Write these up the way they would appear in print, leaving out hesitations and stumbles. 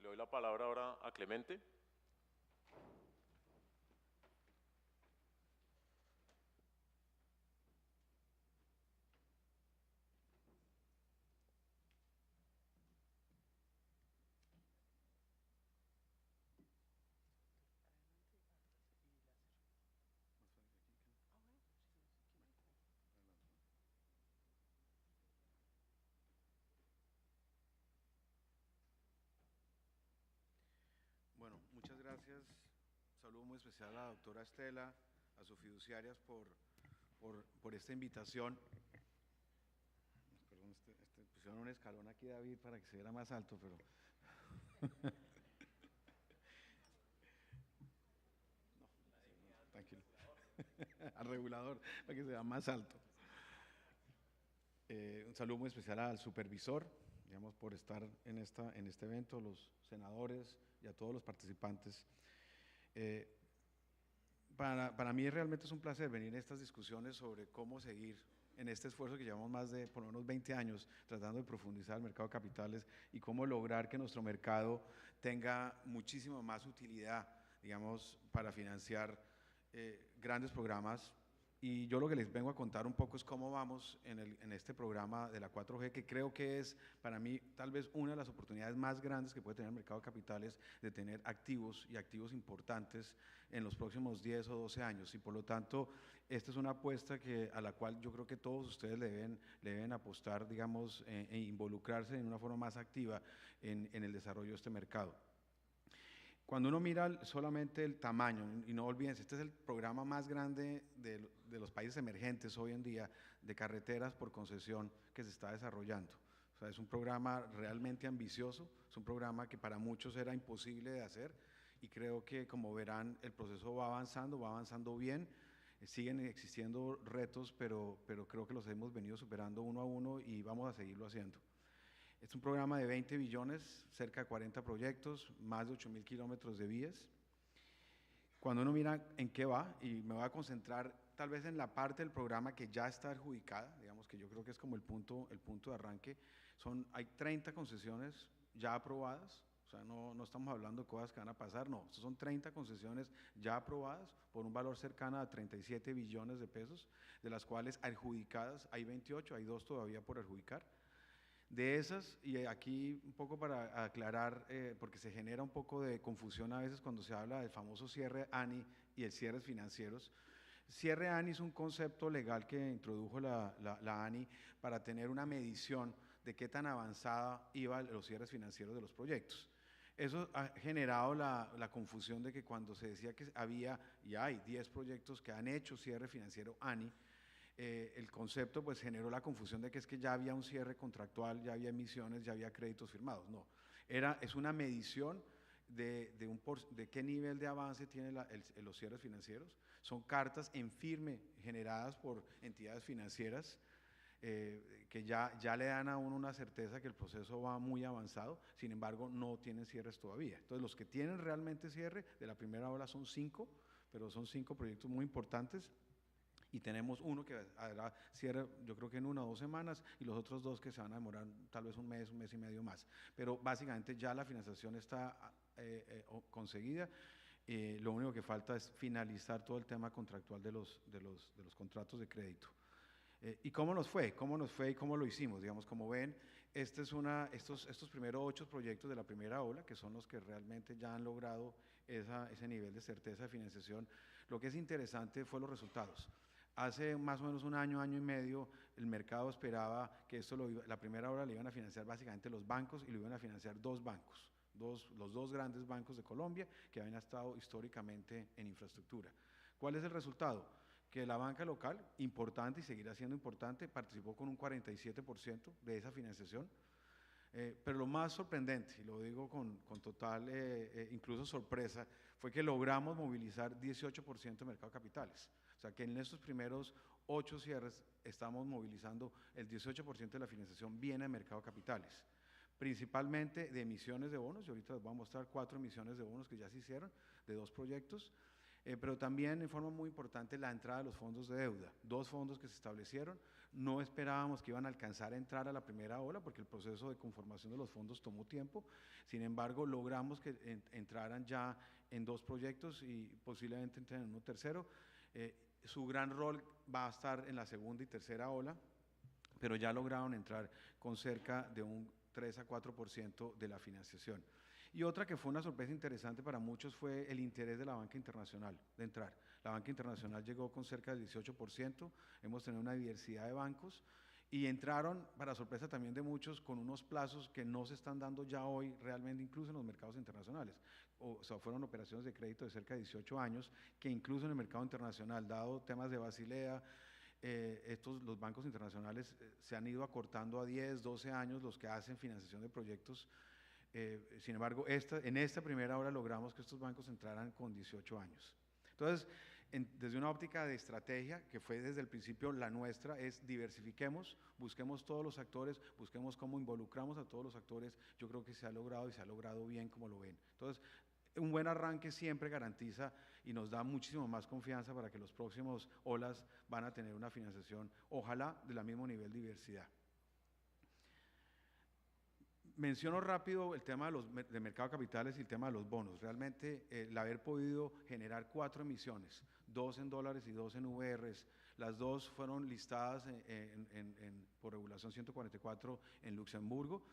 Le doy la palabra ahora a Clemente. Bueno, muchas gracias. Un saludo muy especial a la doctora Estela, a sus fiduciarias por esta invitación. Perdón, pusieron un escalón aquí, David, para que se viera más alto, pero... No, tranquilo. Al regulador, para que se vea más alto. Un saludo muy especial al supervisor, digamos, por estar en este evento, los senadores y a todos los participantes. Para mí realmente es un placer venir a estas discusiones sobre cómo seguir en este esfuerzo que llevamos más de por lo menos 20 años tratando de profundizar el mercado de capitales y cómo lograr que nuestro mercado tenga muchísima más utilidad, digamos, para financiar grandes programas. Y yo lo que les vengo a contar un poco es cómo vamos en este programa de la 4G, que creo que es para mí tal vez una de las oportunidades más grandes que puede tener el mercado de capitales de tener activos y activos importantes en los próximos 10 o 12 años. Y por lo tanto, esta es una apuesta a la cual yo creo que todos ustedes le deben apostar, digamos, e involucrarse en una forma más activa en el desarrollo de este mercado. Cuando uno mira solamente el tamaño, y no olvídense, este es el programa más grande de los países emergentes hoy en día de carreteras por concesión que se está desarrollando. O sea, es un programa realmente ambicioso, es un programa que para muchos era imposible de hacer y creo que, como verán, el proceso va avanzando bien. Siguen existiendo retos, pero creo que los hemos venido superando uno a uno y vamos a seguirlo haciendo. Es un programa de 20 billones, cerca de 40 proyectos, más de 8.000 kilómetros de vías. Cuando uno mira en qué va, y me voy a concentrar tal vez en la parte del programa que ya está adjudicada, digamos que yo creo que es como el punto de arranque, hay 30 concesiones ya aprobadas, o sea, no estamos hablando de cosas que van a pasar, no, son 30 concesiones ya aprobadas por un valor cercano a 37 billones de pesos, de las cuales adjudicadas hay 28, hay 2 todavía por adjudicar. De esas, y aquí un poco para aclarar, porque se genera un poco de confusión a veces cuando se habla del famoso cierre ANI y el cierres financieros. Cierre ANI es un concepto legal que introdujo la ANI para tener una medición de qué tan avanzada iban los cierres financieros de los proyectos. Eso ha generado la confusión de que cuando se decía que había y hay 10 proyectos que han hecho cierre financiero ANI, el concepto pues generó la confusión de que es que ya había un cierre contractual, ya había emisiones, ya había créditos firmados. No, es una medición de qué nivel de avance tienen los cierres financieros. Son cartas en firme generadas por entidades financieras que ya le dan a uno una certeza que el proceso va muy avanzado, sin embargo no tienen cierres todavía. Entonces los que tienen realmente cierre de la primera ola son 5, pero son 5 proyectos muy importantes. Y tenemos uno que hará cierre, yo creo que en 1 o 2 semanas, y los otros 2 que se van a demorar tal vez un mes y medio más. Pero básicamente ya la financiación está conseguida. Lo único que falta es finalizar todo el tema contractual de los contratos de crédito. ¿Y cómo nos fue? ¿Cómo nos fue y cómo lo hicimos? Digamos, como ven, estos primeros 8 proyectos de la primera ola, que son los que realmente ya han logrado ese nivel de certeza de financiación, lo que es interesante fue los resultados. Hace más o menos un año y medio, el mercado esperaba que la primera ola le iban a financiar básicamente los bancos y lo iban a financiar 2 bancos. Los 2 grandes bancos de Colombia que habían estado históricamente en infraestructura. ¿Cuál es el resultado? Que la banca local, importante y seguirá siendo importante, participó con un 47% de esa financiación. Pero lo más sorprendente, y lo digo con total incluso sorpresa, fue que logramos movilizar 18% de mercado de capitales. O sea que en estos primeros 8 cierres estamos movilizando el 18% de la financiación viene de mercado de capitales, principalmente de emisiones de bonos, y ahorita les voy a mostrar 4 emisiones de bonos que ya se hicieron, de 2 proyectos, pero también en forma muy importante la entrada de los fondos de deuda, 2 fondos que se establecieron, No esperábamos que iban a alcanzar a entrar a la primera ola porque el proceso de conformación de los fondos tomó tiempo. Sin embargo, logramos que entraran ya en 2 proyectos y posiblemente entren en uno tercero. Su gran rol va a estar en la segunda y tercera ola, pero ya lograron entrar con cerca de un 3 a 4% de la financiación. Y otra que fue una sorpresa interesante para muchos fue el interés de la banca internacional de entrar. La banca internacional llegó con cerca del 18%, hemos tenido una diversidad de bancos y entraron, para sorpresa también de muchos, con unos plazos que no se están dando ya hoy realmente incluso en los mercados internacionales. O sea, fueron operaciones de crédito de cerca de 18 años que incluso en el mercado internacional, dado temas de Basilea, los bancos internacionales se han ido acortando a 10, 12 años los que hacen financiación de proyectos. Sin embargo, en esta primera hora logramos que estos bancos entraran con 18 años. Entonces, desde una óptica de estrategia, que fue desde el principio la nuestra, es diversifiquemos, busquemos todos los actores, busquemos cómo involucramos a todos los actores. Yo creo que se ha logrado y se ha logrado bien como lo ven. Entonces, un buen arranque siempre garantiza y nos da muchísimo más confianza para que los próximos olas van a tener una financiación, ojalá, del mismo nivel de diversidad. Menciono rápido el tema de mercado de capitales y el tema de los bonos. Realmente el haber podido generar 4 emisiones, 2 en dólares y 2 en VRs, las 2 fueron listadas por regulación 144 en Luxemburgo.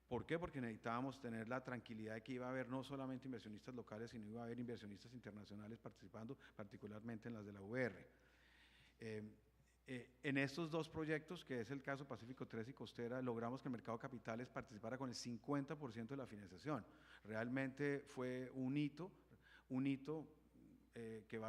¿Por qué? Porque necesitábamos tener la tranquilidad de que iba a haber no solamente inversionistas locales, sino iba a haber inversionistas internacionales participando, particularmente en las de la VR. En estos 2 proyectos, que es el caso Pacífico 3 y Costera, logramos que el mercado de capitales participara con el 50% de la financiación. Realmente fue un hito que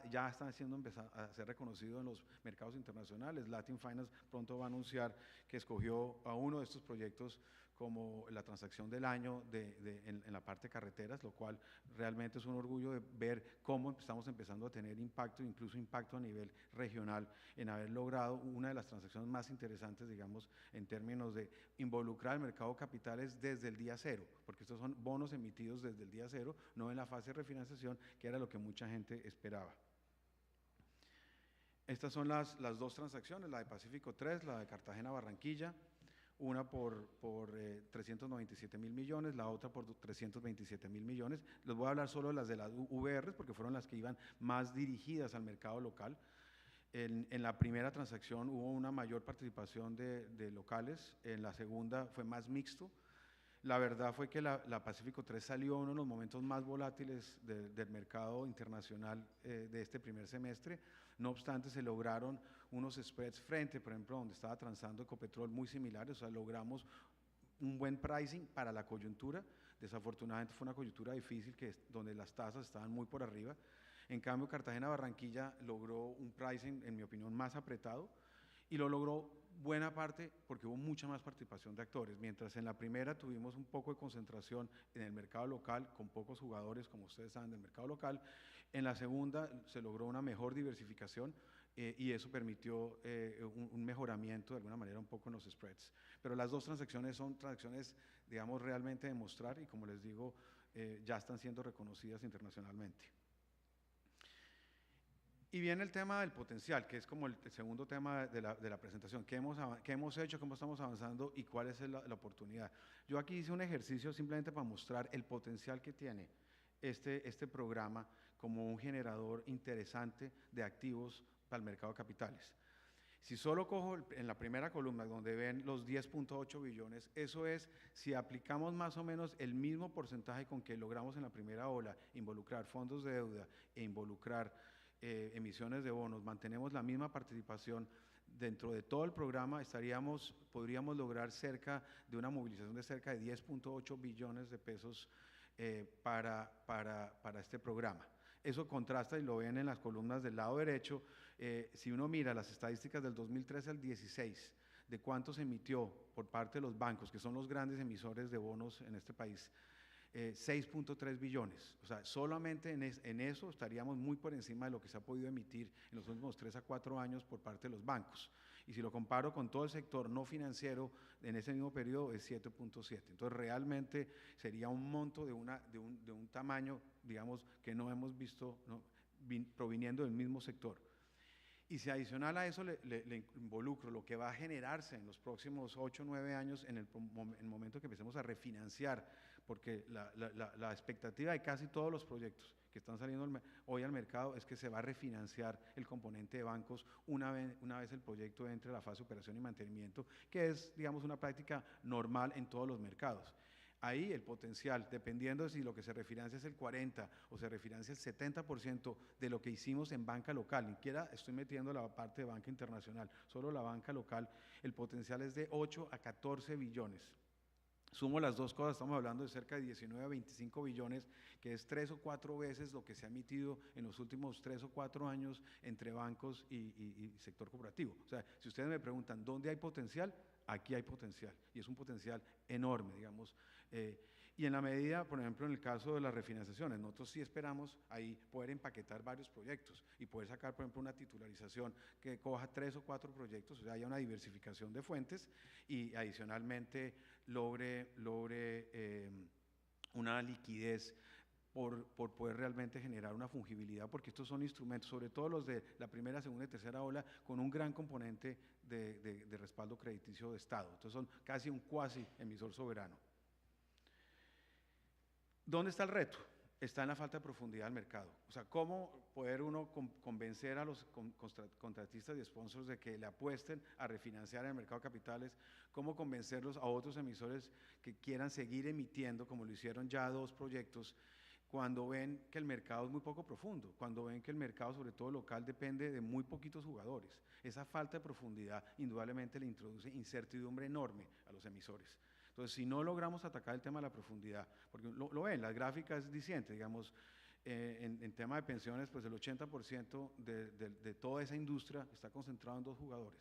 ya está siendo empezado a ser reconocido en los mercados internacionales. Latin Finance pronto va a anunciar que escogió a uno de estos proyectos como la transacción del año en la parte de carreteras, lo cual realmente es un orgullo de ver cómo estamos empezando a tener impacto, incluso impacto a nivel regional, en haber logrado una de las transacciones más interesantes, digamos, en términos de involucrar el mercado de capitales desde el día cero, porque estos son bonos emitidos desde el día cero, no en la fase de refinanciación, que era lo que mucha gente esperaba. Estas son las 2 transacciones, la de Pacífico 3, la de Cartagena-Barranquilla, una por 397.000 millones, la otra por 327.000 millones. Les voy a hablar solo de las de las VRs porque fueron las que iban más dirigidas al mercado local. En la primera transacción hubo una mayor participación de locales, en la segunda fue más mixto. La verdad fue que la Pacífico 3 salió en uno de los momentos más volátiles del mercado internacional de este primer semestre. No obstante, se lograron unos spreads frente, por ejemplo, donde estaba transando Ecopetrol muy similares, o sea, logramos un buen pricing para la coyuntura. Desafortunadamente fue una coyuntura difícil donde las tasas estaban muy por arriba. En cambio, Cartagena-Barranquilla logró un pricing, en mi opinión, más apretado y lo logró buena parte porque hubo mucha más participación de actores. Mientras en la primera tuvimos un poco de concentración en el mercado local, con pocos jugadores, como ustedes saben, del mercado local, en la segunda se logró una mejor diversificación y eso permitió un mejoramiento de alguna manera un poco en los spreads. Pero las 2 transacciones son transacciones, digamos, realmente de mostrar y como les digo, ya están siendo reconocidas internacionalmente. Y viene el tema del potencial, que es como el segundo tema de la presentación. ¿Qué hemos hecho, cómo estamos avanzando y cuál es la oportunidad? Yo aquí hice un ejercicio simplemente para mostrar el potencial que tiene este programa como un generador interesante de activos para el mercado de capitales. Si solo cojo en la primera columna donde ven los 10.8 billones, eso es si aplicamos más o menos el mismo porcentaje con que logramos en la primera ola involucrar fondos de deuda e involucrar emisiones de bonos, mantenemos la misma participación dentro de todo el programa, podríamos lograr cerca de una movilización de cerca de 10.8 billones de pesos para este programa. Eso contrasta y lo ven en las columnas del lado derecho. Si uno mira las estadísticas del 2013 al 16, de cuánto se emitió por parte de los bancos, que son los grandes emisores de bonos en este país, 6.3 billones. O sea, solamente en eso estaríamos muy por encima de lo que se ha podido emitir en los últimos 3 a 4 años por parte de los bancos. Y si lo comparo con todo el sector no financiero, en ese mismo periodo es 7.7. Entonces, realmente sería un monto de un tamaño, digamos, que no hemos visto proviniendo del mismo sector. Y si adicional a eso le involucro lo que va a generarse en los próximos 8 o 9 años en el momento que empecemos a refinanciar, porque la expectativa de casi todos los proyectos que están saliendo hoy al mercado es que se va a refinanciar el componente de bancos una vez el proyecto entre a la fase de operación y mantenimiento, que es, digamos, una práctica normal en todos los mercados. Ahí el potencial, dependiendo de si lo que se refinancia es el 40 o se refinancia el 70% de lo que hicimos en banca local, ni siquiera estoy metiendo la parte de banca internacional, solo la banca local, el potencial es de 8 a 14 billones. Sumo las dos cosas, estamos hablando de cerca de 19 a 25 billones, que es 3 o 4 veces lo que se ha emitido en los últimos 3 o 4 años entre bancos y sector cooperativo. O sea, si ustedes me preguntan dónde hay potencial, aquí hay potencial, y es un potencial enorme, digamos. Y en la medida, por ejemplo, en el caso de las refinanciaciones, nosotros sí esperamos ahí poder empaquetar varios proyectos y poder sacar, por ejemplo, una titularización que coja 3 o 4 proyectos, o sea, haya una diversificación de fuentes y adicionalmente logre una liquidez por poder realmente generar una fungibilidad, porque estos son instrumentos, sobre todo los de la primera, segunda y tercera ola, con un gran componente de respaldo crediticio de Estado. Entonces son casi un cuasi emisor soberano. ¿Dónde está el reto? Está en la falta de profundidad del mercado. O sea, ¿cómo poder uno convencer a los contratistas y sponsors de que le apuesten a refinanciar en el mercado de capitales? ¿Cómo convencerlos a otros emisores que quieran seguir emitiendo, como lo hicieron ya 2 proyectos, cuando ven que el mercado es muy poco profundo, cuando ven que el mercado, sobre todo local, depende de muy poquitos jugadores? Esa falta de profundidad indudablemente le introduce incertidumbre enorme a los emisores. Entonces, si no logramos atacar el tema de la profundidad, porque lo ven, la gráfica es diciente, digamos, en tema de pensiones, pues el 80% de toda esa industria está concentrado en 2 jugadores.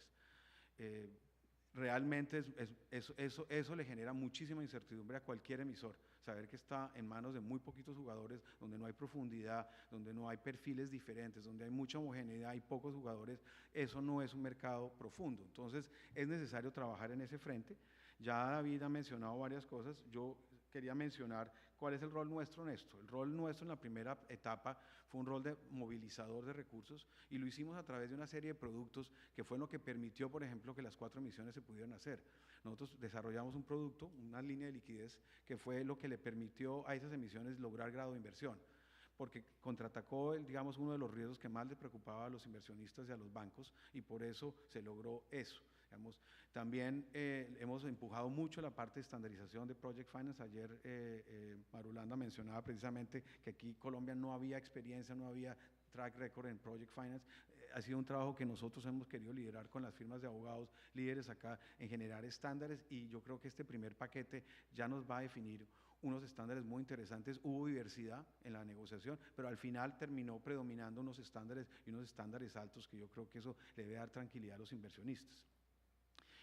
Realmente eso le genera muchísima incertidumbre a cualquier emisor, saber que está en manos de muy poquitos jugadores, donde no hay profundidad, donde no hay perfiles diferentes, donde hay mucha homogeneidad y pocos jugadores, eso no es un mercado profundo. Entonces, es necesario trabajar en ese frente. Ya David ha mencionado varias cosas, yo quería mencionar cuál es el rol nuestro en esto. El rol nuestro en la primera etapa fue un rol de movilizador de recursos y lo hicimos a través de una serie de productos que fue lo que permitió, por ejemplo, que las 4 emisiones se pudieran hacer. Nosotros desarrollamos un producto, una línea de liquidez, que fue lo que le permitió a esas emisiones lograr grado de inversión, porque contraatacó, digamos, uno de los riesgos que más le preocupaba a los inversionistas y a los bancos, y por eso se logró eso. Digamos, también hemos empujado mucho la parte de estandarización de Project Finance. Ayer Marulanda mencionaba precisamente que aquí Colombia no había experiencia, no había track record en Project Finance. Ha sido un trabajo que nosotros hemos querido liderar con las firmas de abogados líderes acá en generar estándares, y yo creo que este primer paquete ya nos va a definir unos estándares muy interesantes. Hubo diversidad en la negociación, pero al final terminó predominando unos estándares altos, que yo creo que eso le debe dar tranquilidad a los inversionistas.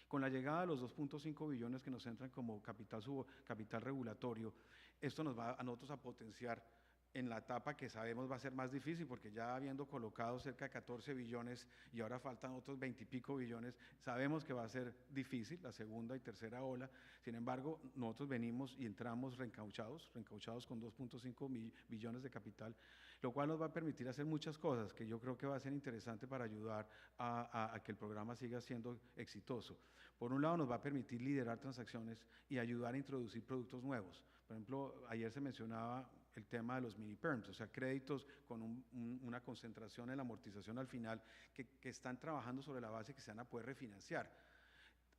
Con la llegada de los 2.5 billones que nos entran como capital regulatorio, esto nos va a nosotros a potenciar en la etapa que sabemos va a ser más difícil, porque ya habiendo colocado cerca de 14 billones y ahora faltan otros 20 y pico billones, sabemos que va a ser difícil la segunda y tercera ola. Sin embargo, nosotros venimos y entramos reencauchados con 2.5 billones de capital, lo cual nos va a permitir hacer muchas cosas que yo creo que va a ser interesante para ayudar a que el programa siga siendo exitoso. Por un lado, nos va a permitir liderar transacciones y ayudar a introducir productos nuevos. Por ejemplo, ayer se mencionaba el tema de los mini perms, o sea, créditos con una concentración en la amortización al final, que están trabajando sobre la base que se van a poder refinanciar.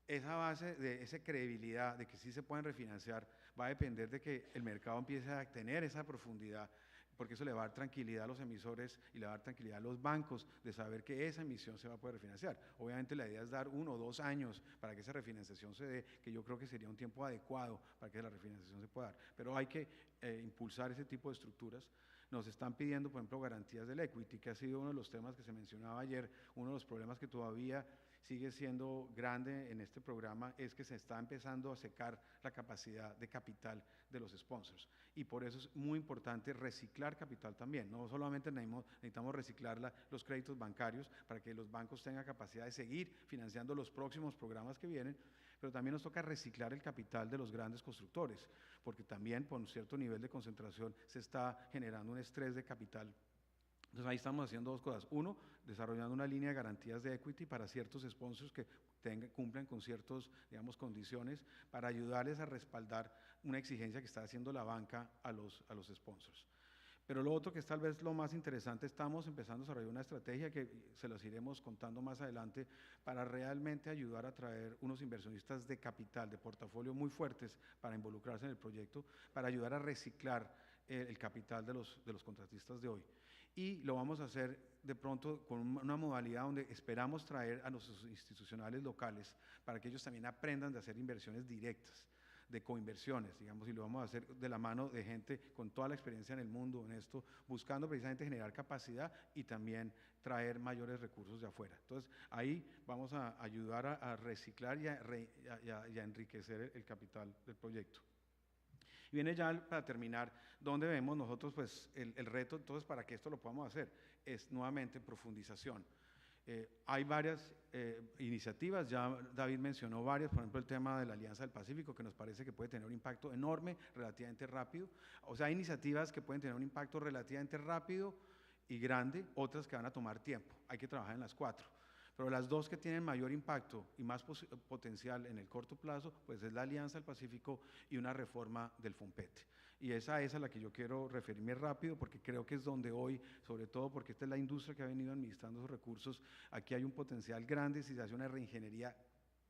Esa base de esa credibilidad de que sí se pueden refinanciar va a depender de que el mercado empiece a tener esa profundidad, porque eso le va a dar tranquilidad a los emisores y le va a dar tranquilidad a los bancos de saber que esa emisión se va a poder refinanciar. Obviamente la idea es dar 1 o 2 años para que esa refinanciación se dé, que yo creo que sería un tiempo adecuado para que la refinanciación se pueda dar, pero hay que impulsar ese tipo de estructuras. Nos están pidiendo, por ejemplo, garantías del equity, que ha sido uno de los temas que se mencionaba ayer. Uno de los problemas que todavía sigue siendo grande en este programa es que se está empezando a secar la capacidad de capital de los sponsors, y por eso es muy importante reciclar capital también. No solamente necesitamos reciclar los créditos bancarios para que los bancos tengan capacidad de seguir financiando los próximos programas que vienen, pero también nos toca reciclar el capital de los grandes constructores, porque también por un cierto nivel de concentración se está generando un estrés de capital Entonces ahí estamos haciendo dos cosas. Uno, desarrollando una línea de garantías de equity para ciertos sponsors que cumplan con ciertas, digamos, condiciones para ayudarles a respaldar una exigencia que está haciendo la banca a los sponsors. Pero lo otro que es tal vez lo más interesante, estamos empezando a desarrollar una estrategia que se los iremos contando más adelante para realmente ayudar a traer unos inversionistas de capital, de portafolio muy fuertes para involucrarse en el proyecto, para ayudar a reciclar el capital de los contratistas de hoy. Y lo vamos a hacer de pronto con una modalidad donde esperamos traer a nuestros institucionales locales para que ellos también aprendan de hacer inversiones directas, de coinversiones, digamos, y lo vamos a hacer de la mano de gente con toda la experiencia en el mundo en esto, buscando precisamente generar capacidad y también traer mayores recursos de afuera. Entonces, ahí vamos a ayudar a reciclar y a enriquecer el capital del proyecto. Y viene ya para terminar, donde vemos nosotros pues el reto, entonces para que esto lo podamos hacer, es nuevamente profundización. Hay varias iniciativas, ya David mencionó varias, por ejemplo el tema de la Alianza del Pacífico, que nos parece que puede tener un impacto enorme, relativamente rápido. O sea, hay iniciativas que pueden tener un impacto relativamente rápido y grande, otras que van a tomar tiempo. Hay que trabajar en las cuatro. Pero las dos que tienen mayor impacto y más potencial en el corto plazo, pues es la Alianza del Pacífico y una reforma del FOMPET. Y esa es a la que yo quiero referirme rápido, porque creo que es donde hoy, sobre todo porque esta es la industria que ha venido administrando esos recursos, aquí hay un potencial grande si se hace una reingeniería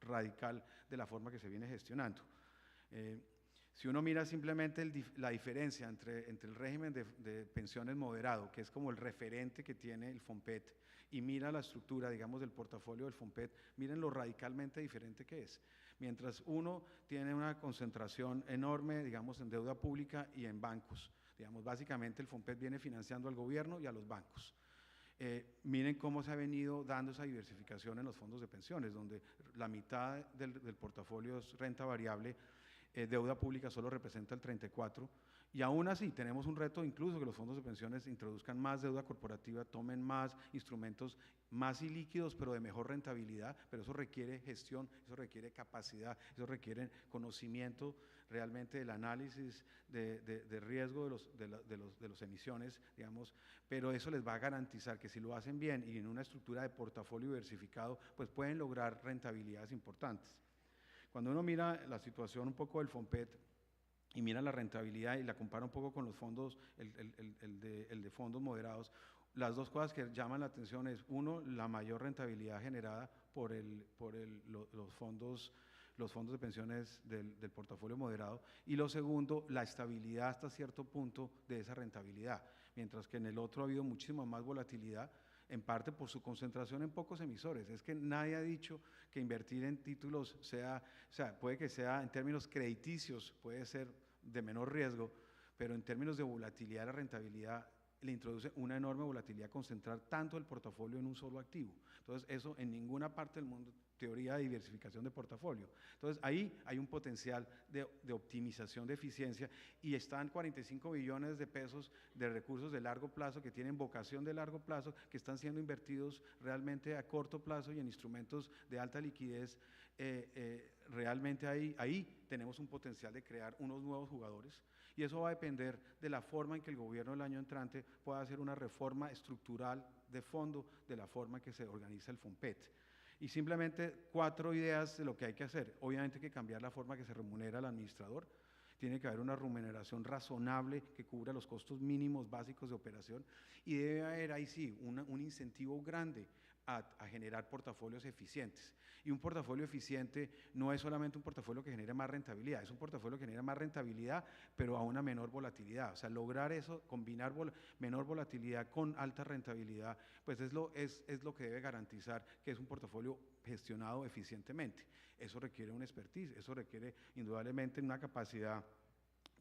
radical de la forma que se viene gestionando. Si uno mira simplemente la diferencia entre el régimen de pensiones moderado, que es como el referente que tiene el FOMPET, y mira la estructura, digamos, del portafolio del FOMPET, miren lo radicalmente diferente que es. Mientras uno tiene una concentración enorme, digamos, en deuda pública y en bancos. Digamos, básicamente el FOMPET viene financiando al gobierno y a los bancos. Miren cómo se ha venido dando esa diversificación en los fondos de pensiones, donde la mitad del portafolio es renta variable, deuda pública solo representa el 34%, y aún así tenemos un reto incluso que los fondos de pensiones introduzcan más deuda corporativa, tomen más instrumentos más ilíquidos pero de mejor rentabilidad, pero eso requiere gestión, eso requiere capacidad, eso requiere conocimiento realmente del análisis de riesgo de las emisiones, digamos, pero eso les va a garantizar que si lo hacen bien y en una estructura de portafolio diversificado, pues pueden lograr rentabilidades importantes. Cuando uno mira la situación un poco del FOMPET y mira la rentabilidad y la compara un poco con los fondos, el de fondos moderados, las dos cosas que llaman la atención es, uno, la mayor rentabilidad generada por los fondos de pensiones del portafolio moderado, y lo segundo, la estabilidad hasta cierto punto de esa rentabilidad, mientras que en el otro ha habido muchísima más volatilidad, en parte por su concentración en pocos emisores. Es que nadie ha dicho que invertir en títulos puede que sea en términos crediticios, puede ser de menor riesgo, pero en términos de volatilidad, la rentabilidad le introduce una enorme volatilidad concentrar tanto el portafolio en un solo activo. Entonces, eso en ninguna parte del mundo, teoría de diversificación de portafolio. Entonces, ahí hay un potencial de optimización de eficiencia, y están 45 billones de pesos de recursos de largo plazo que tienen vocación de largo plazo, que están siendo invertidos realmente a corto plazo y en instrumentos de alta liquidez. Realmente ahí tenemos un potencial de crear unos nuevos jugadores, y eso va a depender de la forma en que el gobierno del año entrante pueda hacer una reforma estructural de fondo de la forma en que se organiza el FOMPET. Y simplemente 4 ideas de lo que hay que hacer. Obviamente hay que cambiar la forma que se remunera al administrador. Tiene que haber una remuneración razonable que cubra los costos mínimos básicos de operación, y debe haber ahí sí un incentivo grande a generar portafolios eficientes. Y un portafolio eficiente no es solamente un portafolio que genere más rentabilidad, es un portafolio que genera más rentabilidad pero a una menor volatilidad. O sea, lograr eso, combinar menor volatilidad con alta rentabilidad, pues es lo que debe garantizar que es un portafolio gestionado eficientemente. Eso requiere un expertise, eso requiere indudablemente una capacidad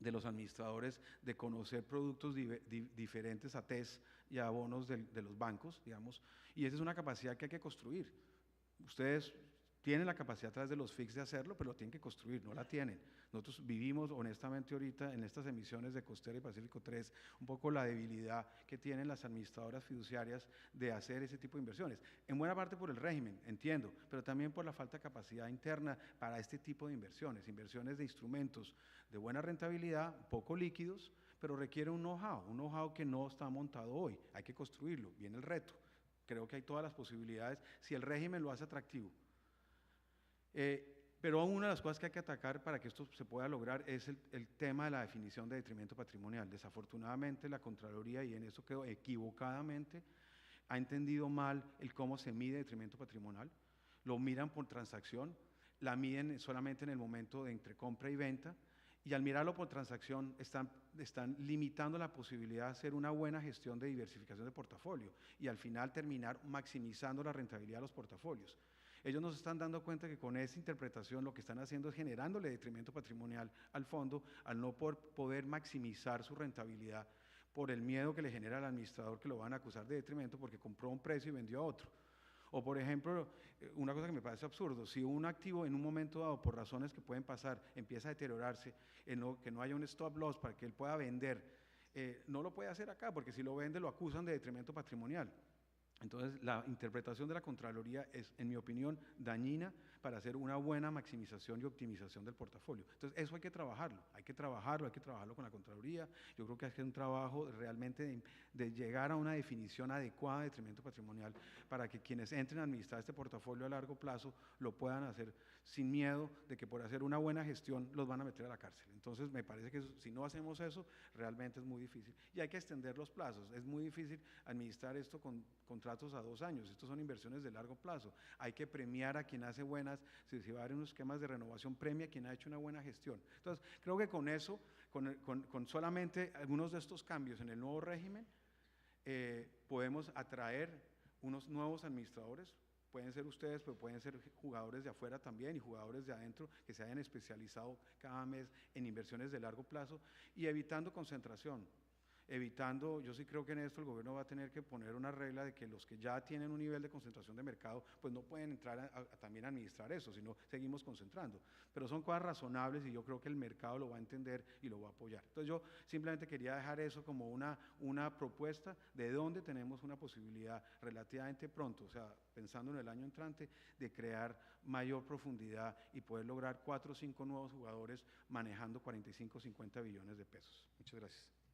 de los administradores de conocer productos diferentes a TES y a bonos de los bancos, digamos, y esa es una capacidad que hay que construir. Ustedes tienen la capacidad a través de los FICs de hacerlo, pero lo tienen que construir, no la tienen. Nosotros vivimos honestamente ahorita en estas emisiones de Costera y Pacífico 3 un poco la debilidad que tienen las administradoras fiduciarias de hacer ese tipo de inversiones. En buena parte por el régimen, entiendo, pero también por la falta de capacidad interna para este tipo de inversiones, inversiones de instrumentos de buena rentabilidad, poco líquidos, pero requiere un know-how que no está montado hoy, hay que construirlo, viene el reto. Creo que hay todas las posibilidades si el régimen lo hace atractivo. Pero una de las cosas que hay que atacar para que esto se pueda lograr es el tema de la definición de detrimento patrimonial. Desafortunadamente la Contraloría, y en eso quedó equivocadamente, ha entendido mal el cómo se mide detrimento patrimonial. Lo miran por transacción, la miden solamente en el momento de entre compra y venta, y al mirarlo por transacción están limitando la posibilidad de hacer una buena gestión de diversificación de portafolio y al final terminar maximizando la rentabilidad de los portafolios. Ellos nos están dando cuenta que con esa interpretación lo que están haciendo es generándole detrimento patrimonial al fondo al no poder maximizar su rentabilidad por el miedo que le genera al administrador que lo van a acusar de detrimento porque compró a un precio y vendió a otro. O por ejemplo, una cosa que me parece absurdo, si un activo en un momento dado, por razones que pueden pasar, empieza a deteriorarse, que no haya un stop loss para que él pueda vender, no lo puede hacer acá, porque si lo vende lo acusan de detrimento patrimonial. Entonces, la interpretación de la Contraloría es, en mi opinión, dañina para hacer una buena maximización y optimización del portafolio. Entonces, eso hay que trabajarlo con la Contraloría. Yo creo que hay que hacer un trabajo realmente de llegar a una definición adecuada de detrimento patrimonial para que quienes entren a administrar este portafolio a largo plazo lo puedan hacer sin miedo de que por hacer una buena gestión los van a meter a la cárcel. Entonces, me parece que si no hacemos eso, realmente es muy difícil. Y hay que extender los plazos. Es muy difícil administrar esto con contratos a 2 años. Estos son inversiones de largo plazo. Hay que premiar a quien hace buenas, si se va a dar unos esquemas de renovación, premia a quien ha hecho una buena gestión. Entonces, creo que con eso, con solamente algunos de estos cambios en el nuevo régimen, podemos atraer unos nuevos administradores. Pueden ser ustedes, pero pueden ser jugadores de afuera también y jugadores de adentro que se hayan especializado cada mes en inversiones de largo plazo y evitando concentración. Yo sí creo que en esto el gobierno va a tener que poner una regla de que los que ya tienen un nivel de concentración de mercado, pues no pueden entrar también a administrar eso, sino seguimos concentrando. Pero son cosas razonables y yo creo que el mercado lo va a entender y lo va a apoyar. Entonces yo simplemente quería dejar eso como una propuesta de dónde tenemos una posibilidad relativamente pronto, o sea, pensando en el año entrante, de crear mayor profundidad y poder lograr 4 o 5 nuevos jugadores manejando 45 o 50 billones de pesos. Muchas gracias.